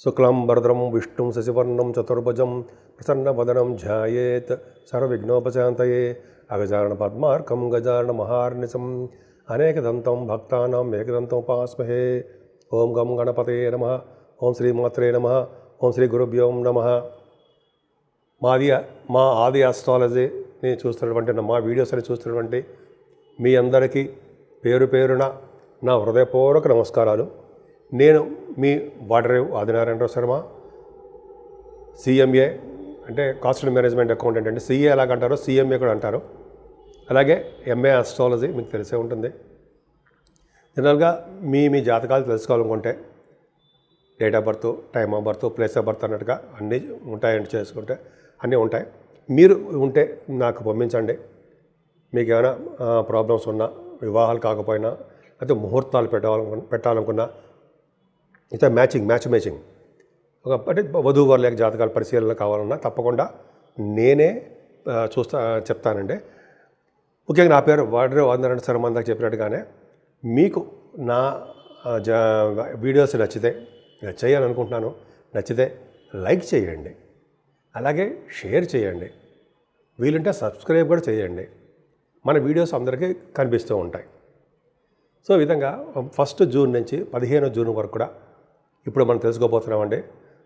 శుక్లాంబరధరం విష్ణుం శశివర్ణం చతుర్భుజం ప్రసన్నవదనం ధ్యాయేత్ సర్వవిఘ్నోపశాంతయే అగజానన పద్మార్కం గజానన మహార్నిశం అనేకదంతం భక్తానాం ఏకదంతం ఉపాస్మహే. ఓం గం గణపతే నమః. ఓం శ్రీమాత్రే నమః. ఓం శ్రీ గురుభ్యో నమః. మా ఆది ఆస్ట్రాలజీని చూస్తున్నటువంటి మా వీడియోస్ అని చూస్తున్నటువంటి మీ అందరికీ పేరు పేరున నా హృదయపూర్వక నమస్కారాలు. నేను మీ వాటరేవు ఆదినారాయణరావు శర్మ, సిఎంఏ అంటే కాస్ట్ అండ్ మేనేజ్మెంట్ అకౌంటెంట్. అంటే సిఏ ఎలాగంటారో సిఎంఏ కూడా అంటారు. అలాగే ఎంఏ ఆస్ట్రాలజీ మీకు తెలిసే ఉంటుంది. జనరల్గా మీ జాతకాలు తెలుసుకోవాలనుకుంటే date of birth, time of birth, place of birth అన్నట్టుగా అన్నీ ఉంటాయండి. చేసుకుంటే అన్నీ ఉంటాయి. మీరు ఉంటే నాకు పంపించండి. మీకు ఏమైనా ప్రాబ్లమ్స్ ఉన్నా, వివాహాలు కాకపోయినా, లేకపోతే ముహూర్తాలు పెట్టాలనుకున్నా, అయితే మ్యాచ్ మేచింగ్ అంటే వధూవరుల జాతకాల పరిశీలన కావాలన్నా తప్పకుండా నేనే చెప్తానండి. ముఖ్యంగా నా పేరు వాటరేవు ఆదినారాయణ శర్మ అందాక చెప్పినట్టుగానే మీకు నా వీడియోస్ నచ్చితే చేయాలనుకుంటున్నాను. నచ్చితే లైక్ చేయండి, అలాగే షేర్ చేయండి, వీలుంటే సబ్స్క్రైబ్ కూడా చేయండి. మన వీడియోస్ అందరికీ కనిపిస్తూ ఉంటాయి. సో ఈ విధంగా 1 జూన్ నుంచి 15 జూన్ వరకు కూడా ఇప్పుడు మనం తెలుసుకోబోతున్నామండి.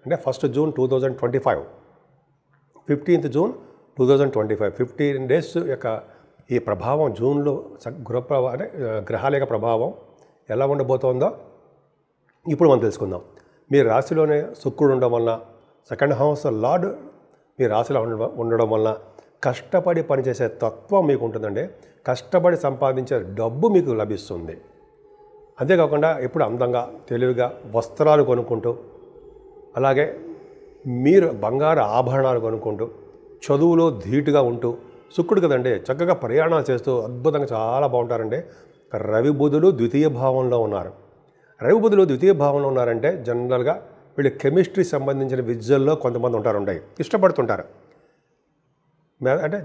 అంటే 1 జూన్ 2025, 15th జూన్ 2025, 15 డేస్ యొక్క ఈ ప్రభావం జూన్లో అంటే గ్రహాల యొక్క ప్రభావం ఎలా ఉండబోతోందో ఇప్పుడు మనం తెలుసుకుందాం. మీ రాశిలోనే శుక్రుడు ఉండడం వలన, సెకండ్ హౌస్ లార్డ్ మీ రాశిలో ఉండడం వలన కష్టపడి పనిచేసే తత్వం మీకు ఉంటుందండి. కష్టపడి సంపాదించే డబ్బు మీకు లభిస్తుంది. అంతేకాకుండా ఎప్పుడు అందంగా, తెలివిగా వస్త్రాలు కొనుక్కుంటూ, అలాగే మీరు బంగారు ఆభరణాలు కొనుక్కుంటూ, చదువులో ధీటుగా ఉంటూ, శుక్రుడు కదండి, చక్కగా ప్రయాణాలు చేస్తూ అద్భుతంగా చాలా బాగుంటారండి. రవి బుధులు ద్వితీయ భావంలో ఉన్నారు. రవి బుధులు ద్వితీయ భావంలో ఉన్నారంటే జనరల్గా వీళ్ళు కెమిస్ట్రీ సంబంధించిన విద్యల్లో కొంతమంది ఉంటారు, ఇష్టపడుతుంటారు. అంటే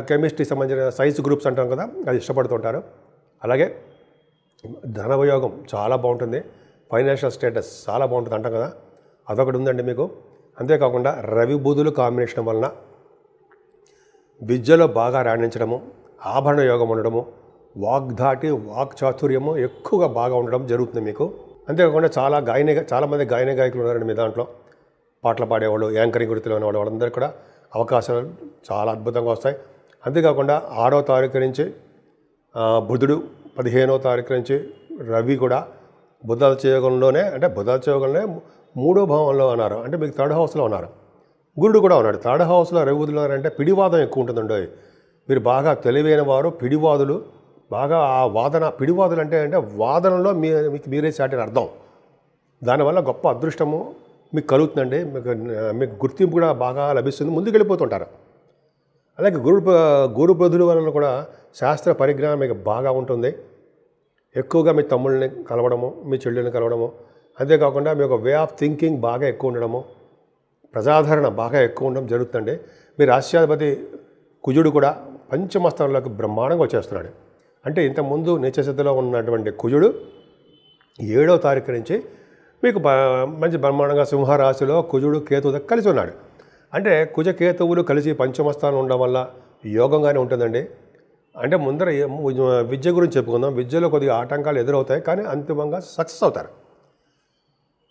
కెమిస్ట్రీ సంబంధించిన సైన్స్ గ్రూప్స్ అంటాం కదా, అది ఇష్టపడుతుంటారు. అలాగే ధనవయోగం చాలా బాగుంటుంది, ఫైనాన్షియల్ స్టేటస్ చాలా బాగుంటుంది అంటాం కదా, అదొకటి ఉందండి మీకు. అంతేకాకుండా రవి బుధులు కాంబినేషన్ వలన విద్యలో బాగా రాణించడము, ఆభరణ యోగం ఉండడము, వాగ్ధాటి వాక్చాతుర్యము ఎక్కువగా బాగా ఉండడం జరుగుతుంది మీకు. అంతేకాకుండా చాలామంది గాయని గాయకులు ఉన్నారండి మీ దాంట్లో. పాటలు పాడేవాళ్ళు, యాంకరింగ్ వృత్తిలో ఉన్నవాళ్ళు, వాళ్ళందరికీ కూడా అవకాశాలు చాలా అద్భుతంగా వస్తాయి. అంతేకాకుండా 6వ తారీఖు నుంచి బుధుడు, 15వ తారీఖు నుంచి రవి కూడా బుధాదిత్యయోగంలోనే, అంటే బుధాదిత్యయోగంలోనే 3వ భావంలో ఉన్నారు. అంటే మీకు 3rd హౌస్లో ఉన్నారు. గురుడు కూడా ఉన్నాడు 3rd హౌస్లో. రవి బుధులు ఉన్నారంటే పిడివాదం ఎక్కువ ఉంటుందండి. మీరు బాగా తెలివైన వారు, పిడివాదులు, బాగా ఆ పిడివాదులు అంటే వాదనలో మీరే సాటిని అర్థం. దానివల్ల గొప్ప అదృష్టము మీకు కలుగుతుందండి. మీకు గుర్తింపు కూడా బాగా లభిస్తుంది, ముందుకు వెళ్ళిపోతుంటారు. అలాగే గురు బుధుల వలన కూడా శాస్త్ర పరిజ్ఞానం మీకు బాగా ఉంటుంది. ఎక్కువగా మీ తమ్ముళ్ళని కలవడము, మీ చెల్లెల్ని కలవడము, అంతేకాకుండా మీకు వే ఆఫ్ థింకింగ్ బాగా ఎక్కువ ఉండడము, ప్రజాదరణ బాగా ఎక్కువ ఉండడం జరుగుతుందండి. మీ రాష్ట్రాధిపతి కుజుడు కూడా పంచమస్థానంలోకి బ్రహ్మాండంగా వచ్చేస్తున్నాడు. అంటే ఇంతకుముందు నీచస్థితిలో ఉన్నటువంటి కుజుడు 7వ తారీఖు నుంచి మీకు మంచి బ్రహ్మాండంగా సింహరాశిలో కుజుడు కేతువు కలిసి ఉన్నాడు. అంటే కుజకేతువులు కలిసి పంచమస్థానం ఉండడం వల్ల యోగంగానే ఉంటుందండి. అంటే ముందర విద్య గురించి చెప్పుకుందాం. విద్యలో కొద్దిగా ఆటంకాలు ఎదురవుతాయి, కానీ అంతిమంగా సక్సెస్ అవుతారు.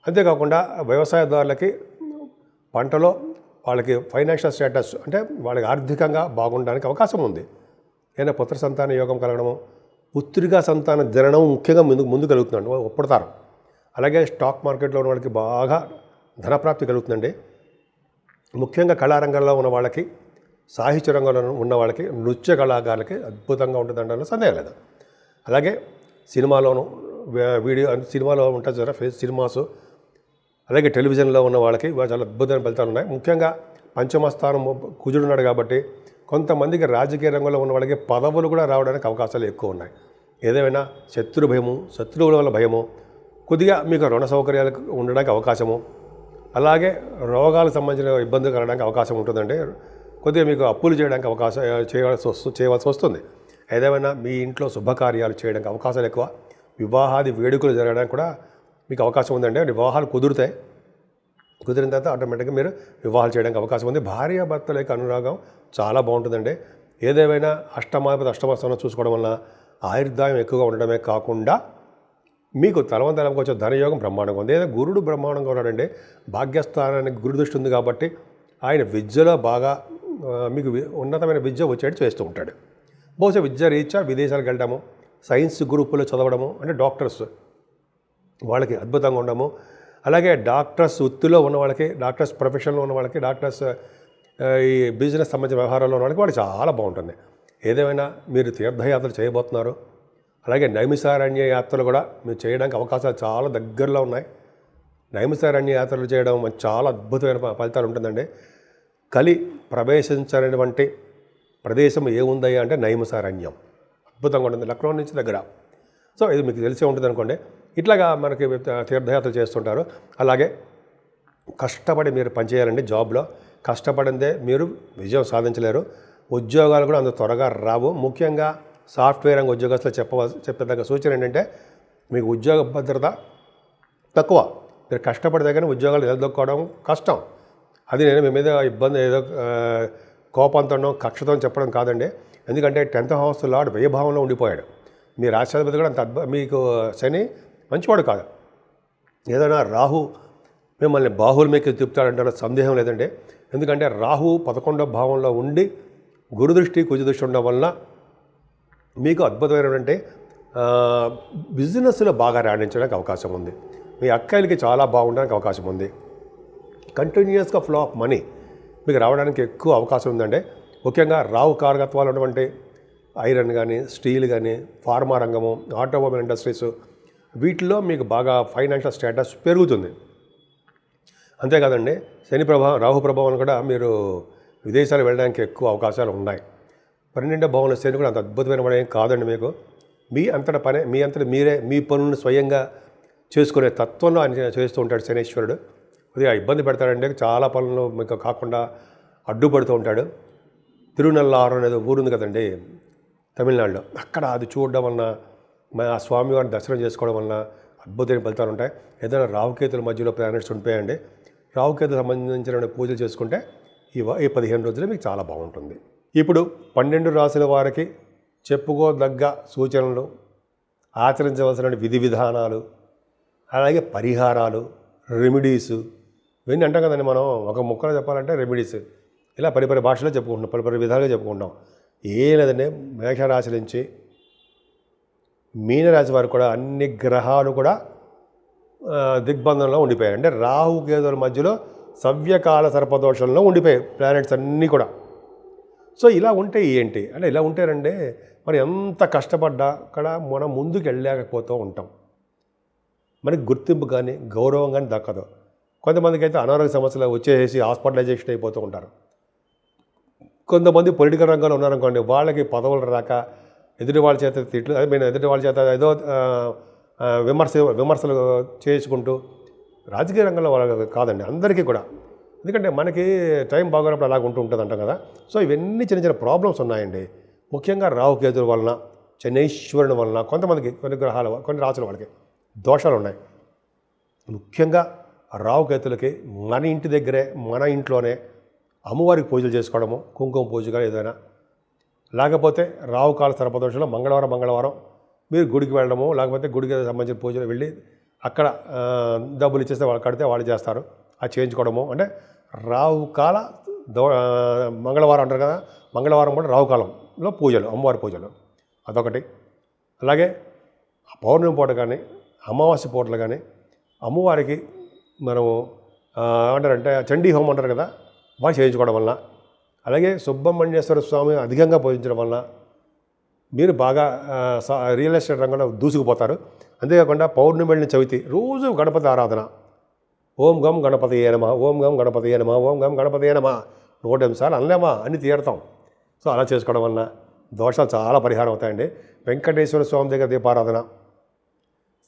అంతేకాకుండా వ్యవసాయదారులకి పంటలో వాళ్ళకి ఫైనాన్షియల్ స్టేటస్, అంటే వాళ్ళకి ఆర్థికంగా బాగుండడానికి అవకాశం ఉంది. ఏదైనా పుత్ర సంతాన యోగం కలగడము, పుత్రికా సంతాన జననం ముఖ్యంగా ముందు కలుగుతున్నాడు, ఒప్పుడతారు. అలాగే స్టాక్ మార్కెట్లో ఉన్న వాళ్ళకి బాగా ధనప్రాప్తి కలుగుతుందండి. ముఖ్యంగా కళారంగంలో ఉన్న వాళ్ళకి, సాహిత్య రంగంలో ఉన్న వాళ్ళకి, నృత్య కళాకారులకి అద్భుతంగా ఉంటుందంటే సందేహం లేదు. అలాగే సినిమాలో ఉంటుంది కదా, సినిమాసు, అలాగే టెలివిజన్లో ఉన్న వాళ్ళకి చాలా అద్భుతమైన ఫలితాలు ఉన్నాయి. ముఖ్యంగా పంచమస్థానం కుజుడున్నాడు కాబట్టి కొంతమందికి రాజకీయ రంగంలో ఉన్న వాళ్ళకి పదవులు కూడా రావడానికి అవకాశాలు ఎక్కువ ఉన్నాయి. ఏదేమైనా శత్రువుల వల్ల భయము, కొద్దిగా మీకు రుణ సౌకర్యాలు ఉండడానికి అవకాశము, అలాగే రోగాలకు సంబంధించిన ఇబ్బందులు కలగడానికి అవకాశం ఉంటుందండి. కొద్దిగా మీకు అప్పులు చేయడానికి చేయవలసి వస్తుంది. ఏదేమైనా మీ ఇంట్లో శుభకార్యాలు చేయడానికి అవకాశాలు ఎక్కువ, వివాహాది వేడుకలు జరగడానికి కూడా మీకు అవకాశం ఉందండి. వివాహాలు కుదురుతాయి. కుదిరిన తర్వాత ఆటోమేటిక్గా మీరు వివాహాలు చేయడానికి అవకాశం ఉంది. భార్యాభర్తల యొక్క అనురాగం చాలా బాగుంటుందండి. ఏదేమైనా అష్టమాధిపతి అష్టమ స్థానం చూసుకోవడం వల్ల ఆయుర్దాయం ఎక్కువగా ఉండడమే కాకుండా మీకు తలవంతలకు వచ్చే ధనయోగం బ్రహ్మాండంగా ఉంది. ఏదో గురుడు బ్రహ్మాండంగా ఉన్నాడండి. భాగ్యస్థానానికి గురు దృష్టి ఉంది కాబట్టి ఆయన విద్యలో బాగా మీకు ఉన్నతమైన విద్య వచ్చేట్టు చేస్తూ ఉంటాడు. బహుశా విద్య రీత్యా విదేశాలకు వెళ్ళడము, సైన్స్ గ్రూపులో చదవడము, అంటే డాక్టర్స్ వాళ్ళకి అద్భుతంగా ఉండము. అలాగే డాక్టర్స్ వృత్తిలో ఉన్న వాళ్ళకి, డాక్టర్స్ ప్రొఫెషన్లో ఉన్న వాళ్ళకి, డాక్టర్స్ ఈ బిజినెస్ సంబంధించిన వ్యవహారాల్లో ఉన్న వాళ్ళకి చాలా బాగుంటుంది. ఏదేమైనా మీరు తీర్థయాత్రలు చేయబోతున్నారు. అలాగే నైమిసారణ్య యాత్రలు కూడా మీరు చేయడానికి అవకాశాలు చాలా దగ్గరలో ఉన్నాయి. నైమిసారణ్య యాత్రలు చేయడం చాలా అద్భుతమైన ఫలితాలు ఉంటుందండి. కలి ప్రవేశించినటువంటి ప్రదేశం ఏముందయ్యా అంటే నైమిసారణ్యం. అద్భుతంగా ఉంటుంది, లక్నో నుంచి దగ్గర. సో ఇది మీకు తెలిసే ఉంటుంది అనుకోండి. ఇట్లాగా మనకి తీర్థయాత్రలు చేస్తుంటారు. అలాగే కష్టపడి మీరు పనిచేయాలండి. జాబ్లో కష్టపడిందే మీరు విజయం సాధించలేరు. ఉద్యోగాలు కూడా అంత త్వరగా రావు. ముఖ్యంగా సాఫ్ట్వేర్ రంగ ఉద్యోగస్తులు చెప్పేదగ్గ సూచన ఏంటంటే మీకు ఉద్యోగ భద్రత తక్కువ. మీరు కష్టపడితే కానీ ఉద్యోగాలు నిలదొక్కోవడం కష్టం. అది నేను మీ మీద ఇబ్బంది ఏదో కోపంతోనో కక్షతో చెప్పడం కాదండి. ఎందుకంటే 10th హౌస్ లార్డ్ వ్యయభావంలో ఉండిపోయాడు. మీ రాష్ట్రాధిపతి కూడా అంత మీకు శని మంచివాడు కాదు. ఏదైనా రాహు మిమ్మల్ని బాహువుల మీకు తిప్పుతాడంటే సందేహం లేదండి. ఎందుకంటే రాహు 11వ భావంలో ఉండి గురుదృష్టి కుజదృష్టి ఉండడం వలన మీకు అద్భుతమైనటువంటి బిజినెస్లో బాగా రాణించడానికి అవకాశం ఉంది. మీ అక్కాయిలకి చాలా బాగుండడానికి అవకాశం ఉంది. కంటిన్యూస్గా ఫ్లో ఆఫ్ మనీ మీకు రావడానికి ఎక్కువ అవకాశం ఉందండి. ముఖ్యంగా రావు కారకత్వాలు ఉన్నటువంటి ఐరన్ కానీ, స్టీల్ కానీ, ఫార్మా రంగము, ఆటోమొబైల్ ఇండస్ట్రీస్, వీటిలో మీకు బాగా ఫైనాన్షియల్ స్టేటస్ పెరుగుతుంది. అంతేకాదండి, శని ప్రభావం, రాహు ప్రభావం కూడా మీరు విదేశాలు వెళ్ళడానికి ఎక్కువ అవకాశాలు ఉన్నాయి. 12వ భావంలో శని కూడా అంత అద్భుతమైన పని కాదండి. మీకు మీ అంతట మీరే మీ పనులను స్వయంగా చేసుకునే తత్వంలో ఆయన చేస్తూ ఉంటాడు శనీశ్వరుడు. కొద్దిగా ఇబ్బంది పెడతాడండి. చాలా పనులు మీకు కాకుండా అడ్డుపడుతూ ఉంటాడు. తిరునల్లారు అనేది ఊరుంది కదండి తమిళనాడులో, అక్కడ అది చూడడం వలన, ఆ స్వామివారిని దర్శనం చేసుకోవడం వలన అద్భుతమైన ఫలితాలు ఉంటాయి. ఏదైనా రావుకేతుల మధ్యలో ప్లానెట్స్ ఉంటాయండి. రావుకేతులకు సంబంధించిన పూజలు చేసుకుంటే ఈ 15 రోజులు మీకు చాలా బాగుంటుంది. ఇప్పుడు 12 రాశుల వారికి చెప్పుకోదగ్గ సూచనలు, ఆచరించవలసిన విధి విధానాలు, అలాగే పరిహారాలు, రెమెడీసు, ఇవన్నీ అంటాం కదండి. మనం ఒక ముక్కలో చెప్పాలంటే రెమెడీస్ ఇలా పరిపరి భాషలో చెప్పుకుంటున్నాం, పరిపరి విధాలుగా చెప్పుకుంటాం. ఏం లేదండి, మేషరాశి నుంచి మీనరాశి వారు కూడా అన్ని గ్రహాలు కూడా దిగ్బంధంలో ఉండిపోయాయి. అంటే రాహుకేతుల మధ్యలో సవ్యకాల సర్పదోషంలో ఉండిపోయాయి ప్లానెట్స్ అన్నీ కూడా. సో ఇలా ఉంటే ఏంటి అంటే, ఇలా ఉంటేనంటే మనం ఎంత కష్టపడ్డా కూడా మనం ముందుకు వెళ్ళలేకపోతూ ఉంటాం. మనకి గుర్తింపు కానీ గౌరవం కానీ దక్కదు. కొంతమందికి అయితే అనారోగ్య సమస్యలు వచ్చేసి హాస్పిటలైజేషన్ అయిపోతూ ఉంటారు. కొంతమంది పొలిటికల్ రంగంలో ఉన్నారనుకోండి, వాళ్ళకి పదవులు రాక ఎదుటి వాళ్ళ చేత తిట్లు, ఎదుటి వాళ్ళ చేత ఏదో విమర్శలు చేసుకుంటూ, రాజకీయ రంగంలో వాళ్ళకి కాదండి, అందరికీ కూడా. ఎందుకంటే మనకి టైం బాగున్నప్పుడు అలాగ ఉంటుంది అంటాం కదా. సో ఇవన్నీ చిన్న చిన్న ప్రాబ్లమ్స్ ఉన్నాయండి. ముఖ్యంగా రాహుకేతుల వలన, శనైశ్వరుని వలన కొంతమందికి, కొన్ని రాసుల వాళ్ళకి దోషాలు ఉన్నాయి. ముఖ్యంగా రాహుకేతులకి మన ఇంటి దగ్గరే, మన ఇంట్లోనే అమ్మవారికి పూజలు చేసుకోవడము, కుంకుమ పూజ కానీ ఏదైనా, లేకపోతే రాహుకాల సర్పదోషంలో మంగళవారం మీరు గుడికి వెళ్ళడము, లేకపోతే గుడికి సంబంధించిన పూజలు వెళ్ళి అక్కడ డబ్బులు ఇచ్చేస్తే వాళ్ళు కడితే వాళ్ళు చేస్తారు, అది చేయించుకోవడము. అంటే రాహుకాల మంగళవారం అంటారు కదా, మంగళవారం కూడా రాహుకాలంలో పూజలు, అమ్మవారి పూజలు, అదొకటి. అలాగే పౌర్ణమి పూట కానీ, అమావాస్య పూటలు కానీ అమ్మవారికి మనము ఏమంటారంటే చండీ హోమం అంటారు కదా, బాగా చేయించుకోవడం వలన, అలాగే స్వామి అధికంగా పూజించడం వలన మీరు బాగా రియల్ ఎస్టేట్ రంగంలో దూసుకుపోతారు. అంతేకాకుండా పౌర్ణమి వెళ్ళిన చవితి రోజు గణపతి ఆరాధన, ఓం గం గణపతియే నమః, ఓం గం గణపతియే నమః, ఓం గం గణపతియే నమః 108 సార్లు అనలేమా, అన్ని తీరుతాం. సో అలా చేసుకోవడం వలన దోషాలు చాలా పరిహారం అవుతాయండి. వెంకటేశ్వర స్వామి దగ్గర దీపారాధన,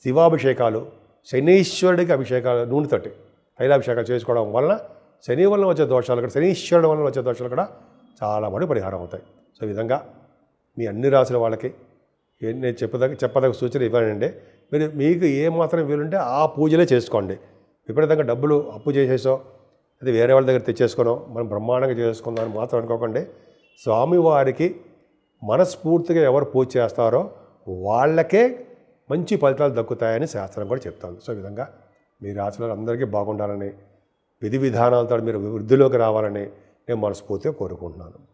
శివాభిషేకాలు, శనీశ్వరుడికి అభిషేకాలు, నూనెతోటి తైలాభిషేకాలు చేసుకోవడం వలన శని వలన వచ్చే దోషాలు కూడా, శనీశ్వరుడు వలన వచ్చే దోషాలు కూడా చాలా మటుకు పరిహారం అవుతాయి. సో ఈ విధంగా మీ అన్ని రాసుల వాళ్ళకి నేను చెప్పదగ్గ సూచన ఇవ్వనండి. మీకు ఏమాత్రం వీలుంటే ఆ పూజలే చేసుకోండి. విపరీతంగా డబ్బులు అప్పు చేసేసో అది వేరే వాళ్ళ దగ్గర తెచ్చేసుకున్నాం మనం బ్రహ్మాండంగా చేసుకుందాం అని మాత్రం అనుకోకండి. స్వామివారికి మనస్ఫూర్తిగా ఎవరు పూజ చేస్తారో వాళ్ళకే మంచి ఫలితాలు దక్కుతాయని శాస్త్రం కూడా చెప్తాను. సో ఈ విధంగా మీ రాశులు అందరికీ బాగుండాలని, విధి విధానాలతో మీరు వృద్ధిలోకి రావాలని నేను మనస్ఫూర్తిగా కోరుకుంటున్నాను.